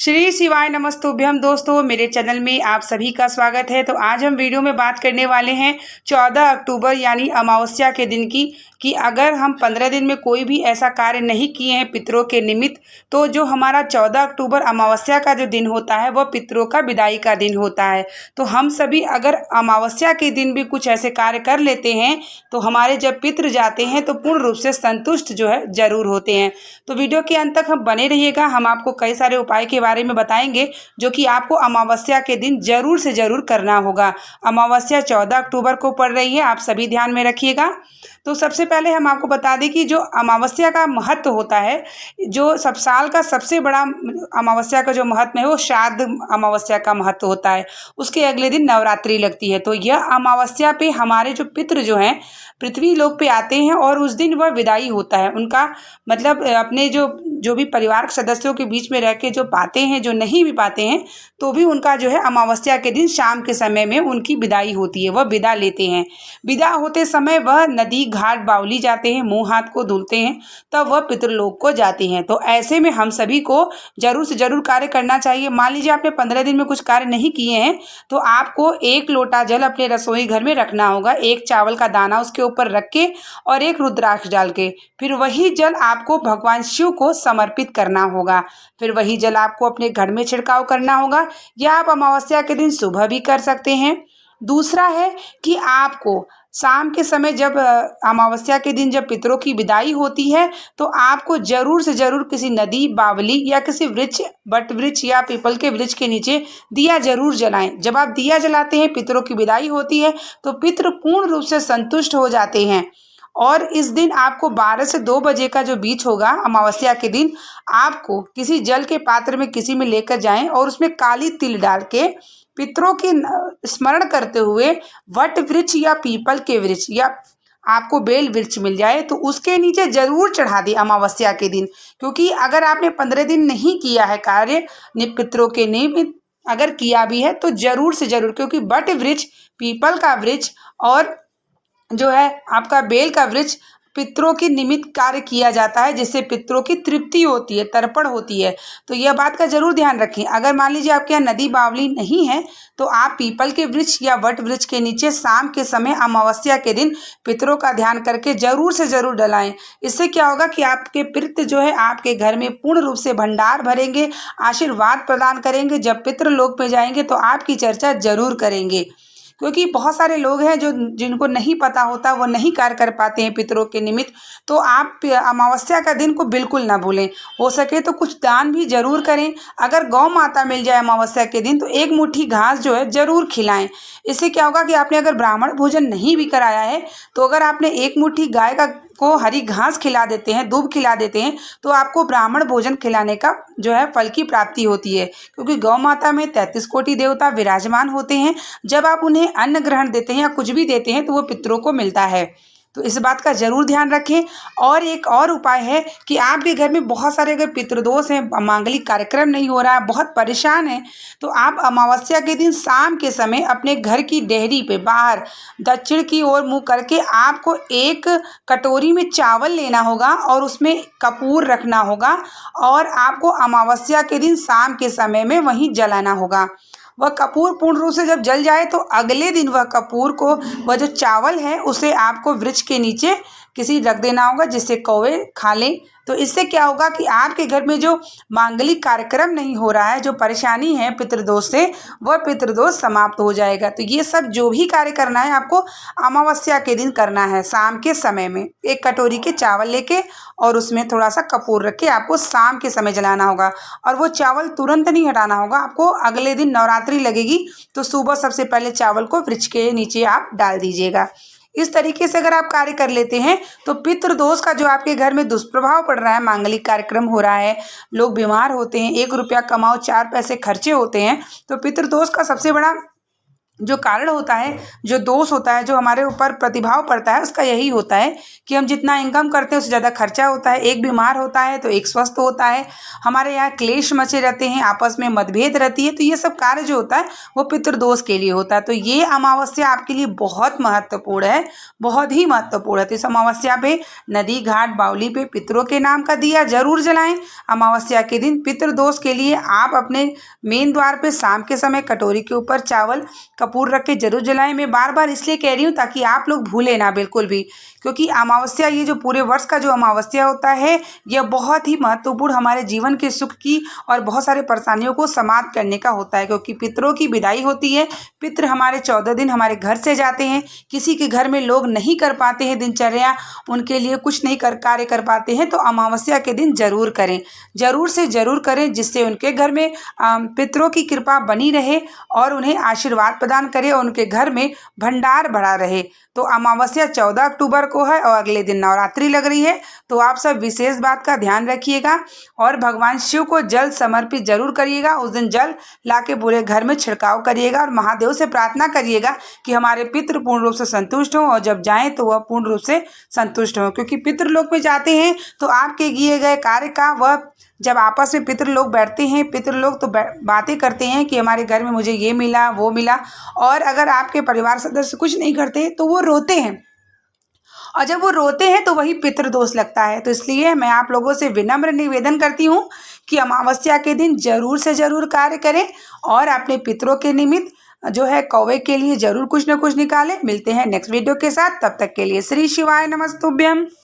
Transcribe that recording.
श्री शिवाय नमस्तुभ्यम। दोस्तों, मेरे चैनल में आप सभी का स्वागत है। तो आज हम वीडियो में बात करने वाले हैं 14 अक्टूबर यानी अमावस्या के दिन की, कि अगर हम 15 दिन में कोई भी ऐसा कार्य नहीं किए हैं पितरों के निमित्त, तो जो हमारा 14 अक्टूबर अमावस्या का जो दिन होता है वह पितरों का विदाई का दिन होता है। तो हम सभी अगर अमावस्या के दिन भी कुछ ऐसे कार्य कर लेते हैं तो हमारे जब पितृ जाते हैं तो पूर्ण रूप से संतुष्ट जो है जरूर होते हैं। तो वीडियो के अंत तक हम बने रहिएगा। हम आपको कई सारे उपाय के बारे में बताएंगे जो कि आपको अमावस्या के दिन जरूर से जरूर करना होगा। अमावस्या 14 अक्टूबर को पड़ रही है, आप सभी ध्यान में रखिएगा। तो सबसे पहले हम आपको बता दें कि जो अमावस्या का महत्व होता है, जो सब साल का सबसे बड़ा अमावस्या का जो महत्व है वो श्राद्ध अमावस्या का महत्व होता है। उसके अगले दिन नवरात्रि लगती है। तो यह अमावस्या पे हमारे जो पितृ जो हैं पृथ्वी लोक पे आते हैं और उस दिन वह विदाई होता है उनका, मतलब अपने जो भी परिवार के सदस्यों के बीच में रह के जो पाते हैं, जो नहीं भी पाते हैं, तो भी उनका जो है अमावस्या के दिन शाम के समय में उनकी विदाई होती है, वह विदा लेते हैं। विदा होते समय वह नदी घाट बावली जाते हैं, मुंह हाथ को धुलते हैं, तब वह पितृलोक को जाते हैं। तो ऐसे में हम सभी को जरूर से जरूर कार्य करना चाहिए। मान लीजिए आपने 15 दिन में कुछ कार्य नहीं किए हैं तो आपको 1 लोटा जल अपने रसोई घर में रखना होगा, 1 चावल का दाना उसके ऊपर रख के और 1 रुद्राक्ष डाल के, फिर वही जल आपको भगवान शिव को समर्पित करना होगा। फिर वही जल आपको अपने घर में छिड़काव करना होगा, या आप अमावस्या के दिन सुबह भी कर सकते हैं। दूसरा है कि आपको शाम के समय जब अमावस्या के दिन जब पितरों की विदाई होती है तो आपको जरूर से जरूर किसी नदी, बावली या किसी वृक्ष, बट वृक्ष या पीपल के वृक्ष के नीचे दिया जरूर जलाएं। जब आप दिया जलाते हैं, पितरों की विदाई होती है तो पितृ पूर्ण रूप से संतुष्ट हो जाते हैं। और इस दिन आपको 12 से 2 बजे का जो बीच होगा अमावस्या के दिन, आपको किसी जल के पात्र में किसी में लेकर जाएं और उसमें काली तिल डाल के पितरों की स्मरण करते हुए वट वृक्ष या पीपल के वृक्ष या आपको बेल वृक्ष मिल जाए तो उसके नीचे जरूर चढ़ा दे अमावस्या के दिन। क्योंकि अगर आपने 15 दिन नहीं किया है कार्य पितरों के निमित्त, अगर किया भी है तो जरूर से जरूर, क्योंकि वट वृक्ष, पीपल का वृक्ष और जो है आपका बेल का वृक्ष पितरों के निमित्त कार्य किया जाता है, जिससे पितरों की तृप्ति होती है, तर्पण होती है। तो यह बात का जरूर ध्यान रखें। अगर मान लीजिए आपके यहाँ नदी बावली नहीं है तो आप पीपल के वृक्ष या वट वृक्ष के नीचे शाम के समय अमावस्या के दिन पितरों का ध्यान करके जरूर से जरूर डलाएं। इससे क्या होगा कि आपके पितृ जो है आपके घर में पूर्ण रूप से भंडार भरेंगे, आशीर्वाद प्रदान करेंगे। जब पितृ लोक में जाएंगे तो आपकी चर्चा जरूर करेंगे। क्योंकि बहुत सारे लोग हैं जो जिनको नहीं पता होता, वो नहीं कार्य कर पाते हैं पितरों के निमित्त। तो आप अमावस्या का दिन को बिल्कुल ना भूलें। हो सके तो कुछ दान भी जरूर करें। अगर गौ माता मिल जाए अमावस्या के दिन तो 1 मुट्ठी घास जो है जरूर खिलाएं। इससे क्या होगा कि आपने अगर ब्राह्मण भोजन नहीं भी कराया है तो अगर आपने 1 मुट्ठी गाय को हरी घास खिला देते हैं, दूब खिला देते हैं, तो आपको ब्राह्मण भोजन खिलाने का जो है फल की प्राप्ति होती है। क्योंकि गौ माता में 33 कोटि देवता विराजमान होते हैं। जब आप उन्हें अन्न ग्रहण देते हैं या कुछ भी देते हैं तो वो पितरों को मिलता है। तो इस बात का जरूर ध्यान रखें। और एक और उपाय है कि आपके घर में बहुत सारे अगर पितृदोष हैं, मांगलिक कार्यक्रम नहीं हो रहा है, बहुत परेशान है, तो आप अमावस्या के दिन शाम के समय अपने घर की डेहरी पे बाहर दक्षिण की ओर मुंह करके आपको 1 कटोरी में चावल लेना होगा और उसमें कपूर रखना होगा और आपको अमावस्या के दिन शाम के समय में वहीं जलाना होगा। वह कपूर पूर्ण रूप से जब जल जाए तो अगले दिन वह कपूर को, वह जो चावल है उसे आपको वृक्ष के नीचे किसी रख देना होगा जिससे कौवे खा लें। तो इससे क्या होगा कि आपके घर में जो मांगलिक कार्यक्रम नहीं हो रहा है, जो परेशानी है पितृदोष से, वह पितृदोष समाप्त हो जाएगा। तो ये सब जो भी कार्य करना है आपको अमावस्या के दिन करना है। शाम के समय में 1 कटोरी के चावल लेके और उसमें थोड़ा सा कपूर रख के आपको शाम के समय जलाना होगा। और वो चावल तुरंत नहीं हटाना होगा, आपको अगले दिन नवरात्रि लगेगी तो सुबह सबसे पहले चावल को वृक्ष के नीचे आप डाल दीजिएगा। इस तरीके से अगर आप कार्य कर लेते हैं तो पितृदोष का जो आपके घर में दुष्प्रभाव पड़ रहा है, मांगलिक कार्यक्रम हो रहा है, लोग बीमार होते हैं, 1 रुपया कमाओ 4 पैसे खर्चे होते हैं, तो पितृदोष का सबसे बड़ा जो कारण होता है, जो दोष होता है, जो हमारे ऊपर प्रतिभाव पड़ता है, उसका यही होता है कि हम जितना इनकम करते हैं उससे ज़्यादा खर्चा होता है। एक बीमार होता है तो एक स्वस्थ होता है, हमारे यहाँ क्लेश मचे रहते हैं, आपस में मतभेद रहती है। तो ये सब कार्य जो होता है वो पितृदोष के लिए होता है। तो ये अमावस्या आपके लिए बहुत महत्वपूर्ण है, बहुत ही महत्वपूर्ण है। तो इस अमावस्या पे नदी घाट बावली पे पितरों के नाम का दिया जरूर जलाएं। अमावस्या के दिन पितृदोष के लिए आप अपने मेन द्वार पे शाम के समय कटोरी के ऊपर चावल कपूर रख के जरूर जलाएं। मैं बार बार इसलिए कह रही हूँ ताकि आप लोग भूलें ना बिल्कुल भी, क्योंकि अमावस्या ये जो पूरे वर्ष का जो अमावस्या होता है यह बहुत ही महत्वपूर्ण हमारे जीवन के सुख की और बहुत सारे परेशानियों को समाप्त करने का होता है। क्योंकि पितरों की विदाई होती है, पितृ हमारे 14 दिन हमारे घर से जाते हैं। किसी के घर में लोग नहीं कर पाते हैं दिनचर्या, उनके लिए कुछ नहीं कार्य कर पाते हैं, तो अमावस्या के दिन जरूर करें, जरूर से जरूर करें, जिससे उनके घर में पितरों की कृपा बनी रहे और उन्हें आशीर्वाद प्रदान करे और उनके घर में भंडार भरा रहे। तो अमावस्या 14 अक्टूबर को है और अगले दिन नवरात्रि लग रही है। तो आप सब विशेष बात का ध्यान रखिएगा और भगवान शिव को जल समर्पित जरूर करिएगा। उस दिन जल लाके पूरे घर में छिड़काव करिएगा और महादेव से प्रार्थना करिएगा कि हमारे पितृ पूर्ण रूप से संतुष्ट हों और जब जाएं तो वह पूर्ण रूप से संतुष्ट हों। क्योंकि पितृलोक में जाते हैं तो आपके किए गए कार्य का वह जब आपस में पितृ लोग बैठते हैं, पितृ लोग तो बातें करते हैं कि हमारे घर में मुझे ये मिला वो मिला, और अगर आपके परिवार सदस्य कुछ नहीं करते तो वो रोते हैं, और जब वो रोते हैं तो वही पितृदोष लगता है। तो इसलिए मैं आप लोगों से विनम्र निवेदन करती हूँ कि अमावस्या के दिन जरूर से जरूर कार्य करें और अपने पितरों के निमित्त जो है कौवे के लिए जरूर कुछ न कुछ निकालें। मिलते हैं नेक्स्ट वीडियो के साथ, तब तक के लिए श्री शिवाय नमस्तुभ्यम।